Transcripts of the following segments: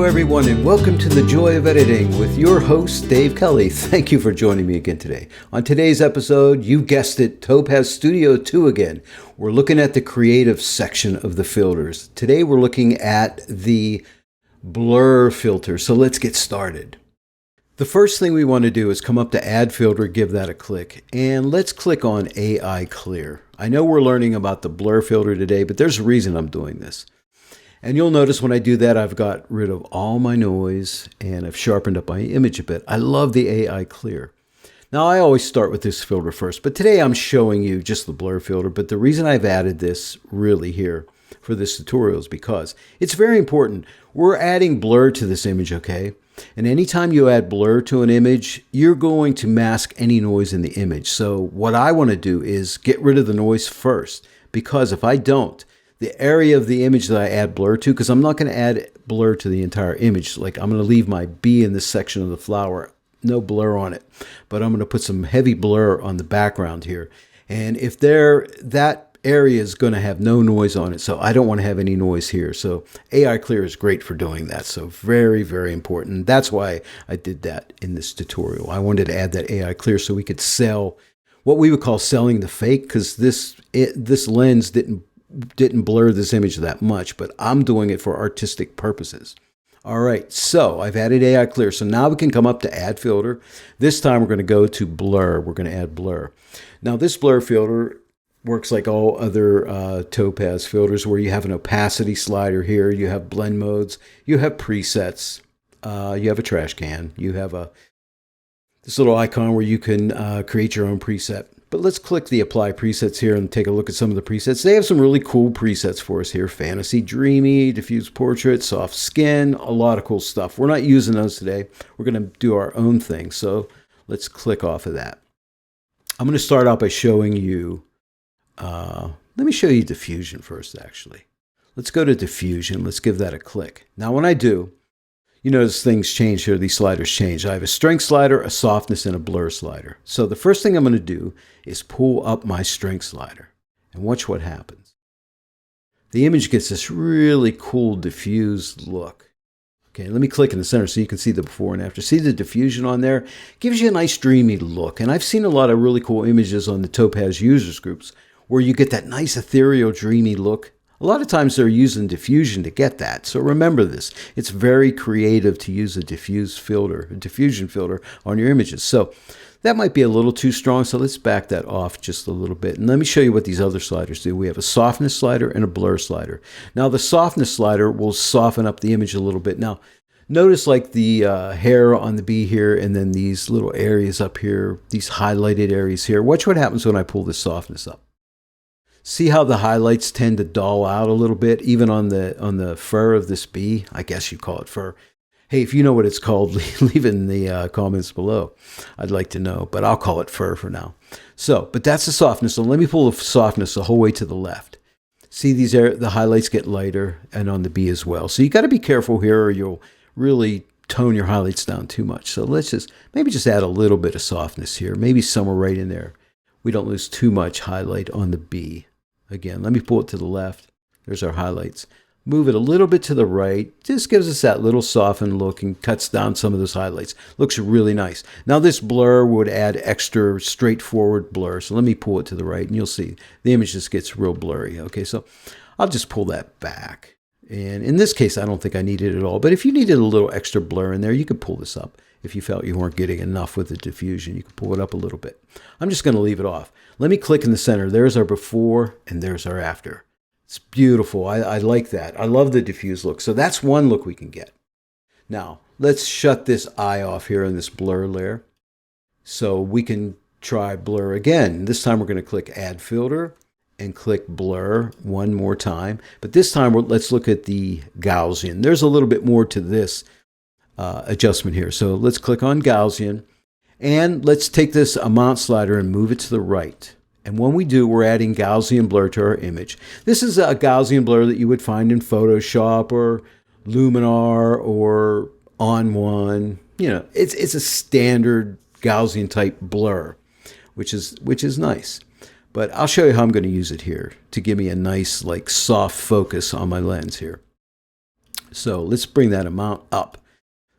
everyone, and welcome to The Joy of Editing with your host, Dave Kelly. Thank you for joining me again today. On today's episode, you guessed it, Topaz Studio 2 again. We're looking at the creative section of the filters. Today, we're looking at the blur filter, so let's get started. The first thing we want to do is come up to Add Filter, give that a click, and let's click on AI Clear. I know we're learning about the blur filter today, but there's a reason I'm doing this. And you'll notice when I do that, I've got rid of all my noise and I've sharpened up my image a bit. I love the AI Clear. Now, I always start with this filter first, but today I'm showing you just the blur filter. But the reason I've added this really here for this tutorial is because it's very important. We're adding blur to this image, okay? And anytime you add blur to an image, you're going to mask any noise in the image. So what I want to do is get rid of the noise first, because if I don't, the area of the image that I add blur to, because I'm not going to add blur to the entire image. Like I'm going to leave my bee in this section of the flower, no blur on it, but I'm going to put some heavy blur on the background here. And if that area is going to have no noise on it, so I don't want to have any noise here. So AI Clear is great for doing that. So very, very important. That's why I did that in this tutorial. I wanted to add that AI Clear so we could sell what we would call selling the fake, because this lens didn't blur this image that much, but I'm doing it for artistic purposes. All right, so I've added AI Clear. So now we can come up to Add Filter. This time we're going to go to Blur. We're going to add Blur. Now this blur filter works like all other Topaz filters, where you have an opacity slider here, you have blend modes, you have presets, you have a trash can, you have this little icon where you can create your own preset. But let's click the Apply Presets here and take a look at some of the presets. They have some really cool presets for us here. Fantasy, Dreamy, Diffuse Portrait, Soft Skin, a lot of cool stuff. We're not using those today. We're going to do our own thing. So let's click off of that. I'm going to start out by showing you, let me show you Diffusion first, actually. Let's go to Diffusion. Let's give that a click. Now, when I do, you notice things change here. These sliders change. I have a strength slider, a softness, and a blur slider. So the first thing I'm going to do is pull up my strength slider and watch what happens. The image gets this really cool diffused look. Okay, let me click in the center so you can see the before and after. See the diffusion on there? Gives you a nice dreamy look. And I've seen a lot of really cool images on the Topaz users groups where you get that nice ethereal dreamy look. A lot of times they're using diffusion to get that. So remember this. It's very creative to use a diffusion filter on your images. So that might be a little too strong. So let's back that off just a little bit. And let me show you what these other sliders do. We have a softness slider and a blur slider. Now the softness slider will soften up the image a little bit. Now notice like the hair on the bee here, and then these little areas up here, these highlighted areas here. Watch what happens when I pull the softness up. See how the highlights tend to dull out a little bit, even on the fur of this bee? I guess you call it fur. Hey, if you know what it's called, leave it in the comments below. I'd like to know, but I'll call it fur for now. So, but that's the softness. So let me pull the softness the whole way to the left. See the highlights get lighter, and on the bee as well. So you got to be careful here, or you'll really tone your highlights down too much. So let's maybe just add a little bit of softness here, maybe somewhere right in there. We don't lose too much highlight on the bee. Again, let me pull it to the left. There's our highlights. Move it a little bit to the right. Just gives us that little softened look and cuts down some of those highlights. Looks really nice. Now this blur would add extra straightforward blur. So let me pull it to the right and you'll see the image just gets real blurry. Okay, so I'll just pull that back. And in this case, I don't think I need it at all. But if you needed a little extra blur in there, you could pull this up. If you felt you weren't getting enough with the diffusion, you could pull it up a little bit. I'm just going to leave it off. Let me click in the center. There's our before and there's our after. It's beautiful. I like that. I love the diffuse look. So that's one look we can get. Now, let's shut this eye off here in this blur layer. So we can try blur again. This time we're going to click Add Filter and click Blur one more time. But this time, let's look at the Gaussian. There's a little bit more to this adjustment here. So let's click on Gaussian. And let's take this amount slider and move it to the right. And when we do, we're adding Gaussian blur to our image. This is a Gaussian blur that you would find in Photoshop or Luminar or On1. You know, it's a standard Gaussian type blur, which is nice. But I'll show you how I'm going to use it here to give me a nice, like, soft focus on my lens here. So let's bring that amount up.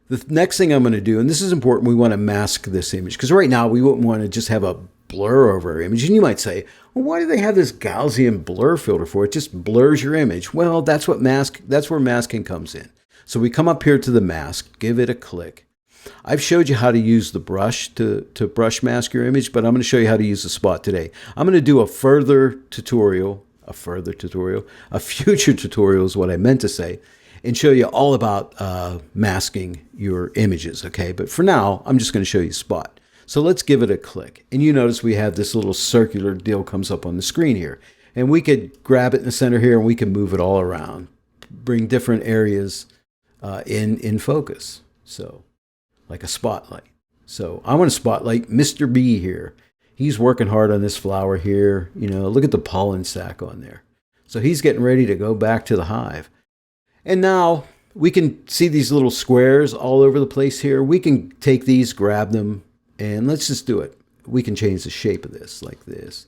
The next thing I'm going to do, and this is important, we want to mask this image, because right now we wouldn't want to just have a blur over our image. And you might say, well, why do they have this Gaussian blur filter for? It just blurs your image. Well, that's where masking comes in. So we come up here to the mask, give it a click. I've showed you how to use the brush to brush mask your image, but I'm going to show you how to use the spot today. I'm going to do a future tutorial is what I meant to say, and show you all about masking your images, okay? But for now, I'm just going to show you spot. So let's give it a click. And you notice we have this little circular deal comes up on the screen here. And we could grab it in the center here and we can move it all around, bring different areas in focus. So like a spotlight. So I want to spotlight Mr. B here. He's working hard on this flower here. You know, look at the pollen sac on there. So he's getting ready to go back to the hive. And now we can see these little squares all over the place here. We can take these, grab them, and let's just do it. We can change the shape of this like this.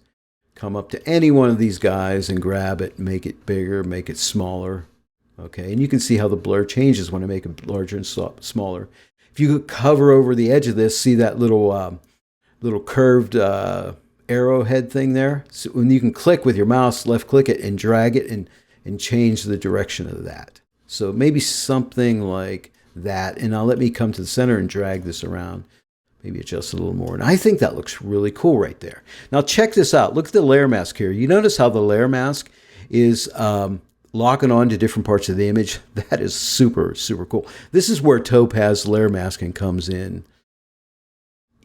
Come up to any one of these guys and grab it, make it bigger, make it smaller. Okay, and you can see how the blur changes when I make it larger and smaller. If you could hover over the edge of this, see that little curved arrowhead thing there? So when you can click with your mouse, left click it and drag it and change the direction of that. So maybe something like that. And now let me come to the center and drag this around. Maybe adjust a little more. And I think that looks really cool right there. Now check this out. Look at the layer mask here. You notice how the layer mask is locking on to different parts of the image? That is super, super cool. This is where Topaz layer masking comes in.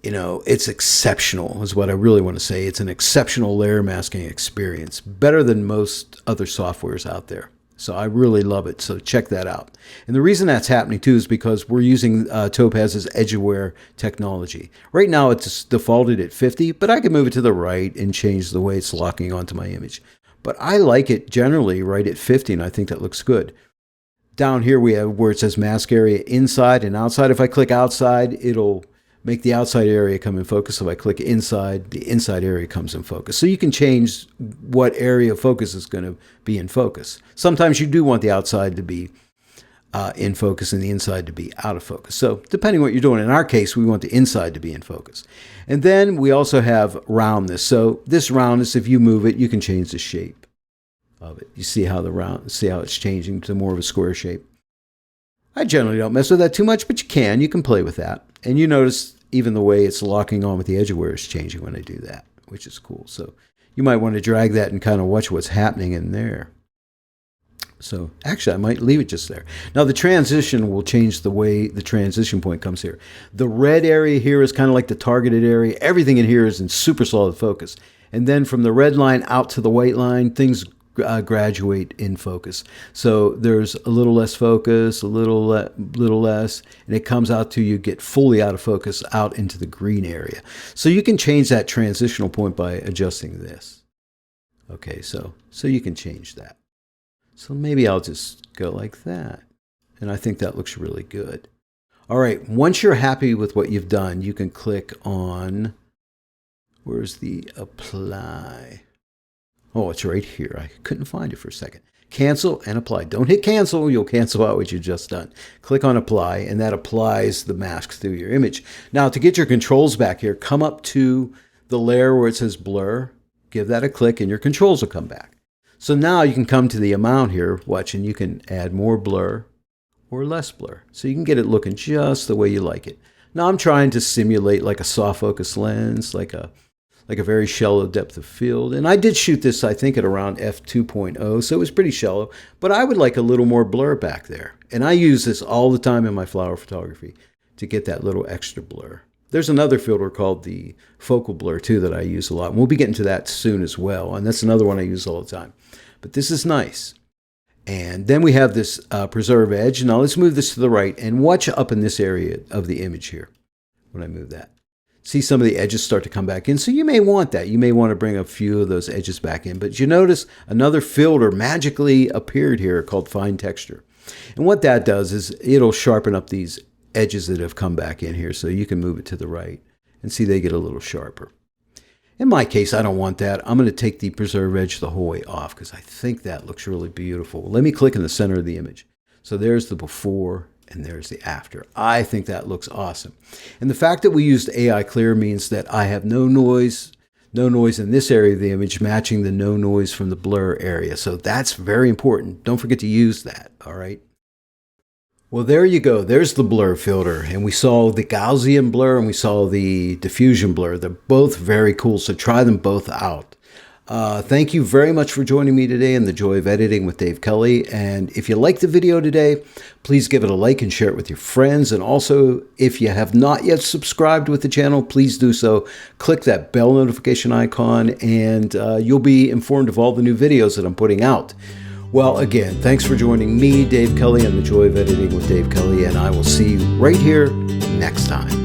You know, it's exceptional is what I really want to say. It's an exceptional layer masking experience. Better than most other softwares out there. So I really love it. So check that out. And the reason that's happening too is because we're using Topaz's edge-aware technology. Right now it's defaulted at 50, but I can move it to the right and change the way it's locking onto my image. But I like it generally right at 50, and I think that looks good. Down here we have where it says mask area inside and outside. If I click outside, it'll make the outside area come in focus. If I click inside, the inside area comes in focus. So you can change what area of focus is going to be in focus. Sometimes you do want the outside to be in focus and the inside to be out of focus. So depending on what you're doing, in our case, we want the inside to be in focus. And then we also have roundness. So this roundness, if you move it, you can change the shape of it. You see how it's changing to more of a square shape. I generally don't mess with that too much, but you can play with that. And you notice even the way it's locking on with the edge-aware is changing when I do that, which is cool. So you might want to drag that and kind of watch what's happening in there. So actually, I might leave it just there. Now the transition will change the way the transition point comes here. The red area here is kind of like the targeted area. Everything in here is in super solid focus. And then from the red line out to the white line, things graduate in focus. So there's a little less focus, a little less, and it comes out to you get fully out of focus out into the green area. So you can change that transitional point by adjusting this. Okay, so you can change that. So maybe I'll just go like that. And I think that looks really good. All right, once you're happy with what you've done, you can click on, where's the apply? Oh, it's right here. I couldn't find it for a second. Cancel and apply. Don't hit cancel. You'll cancel out what you've just done. Click on apply, and that applies the mask through your image. Now, to get your controls back here, come up to the layer where it says blur. Give that a click, and your controls will come back. So now you can come to the amount here, watch, and you can add more blur or less blur. So you can get it looking just the way you like it. Now, I'm trying to simulate like a soft focus lens, like a very shallow depth of field. And I did shoot this, I think, at around f2.0, so it was pretty shallow. But I would like a little more blur back there. And I use this all the time in my flower photography to get that little extra blur. There's another filter called the focal blur, too, that I use a lot. And we'll be getting to that soon as well. And that's another one I use all the time. But this is nice. And then we have this preserve edge. Now let's move this to the right and watch up in this area of the image here when I move that. See some of the edges start to come back in. So you may want that. You may want to bring a few of those edges back in. But you notice another filter magically appeared here called Fine Texture. And what that does is it'll sharpen up these edges that have come back in here. So you can move it to the right and see they get a little sharper. In my case, I don't want that. I'm going to take the preserve edge the whole way off because I think that looks really beautiful. Let me click in the center of the image. So there's the before and there's the after. I think that looks awesome. And the fact that we used AI clear means that I have no noise in this area of the image matching the no noise from the blur area. So that's very important. Don't forget to use that, all right? Well, there you go. There's the blur filter. And we saw the Gaussian blur and we saw the diffusion blur. They're both very cool, so try them both out. Thank you very much for joining me today in The Joy of Editing with Dave Kelly. And if you liked the video today, please give it a like and share it with your friends. And also, if you have not yet subscribed with the channel, please do so. Click that bell notification icon and you'll be informed of all the new videos that I'm putting out. Well, again, thanks for joining me, Dave Kelly, on The Joy of Editing with Dave Kelly, and I will see you right here next time.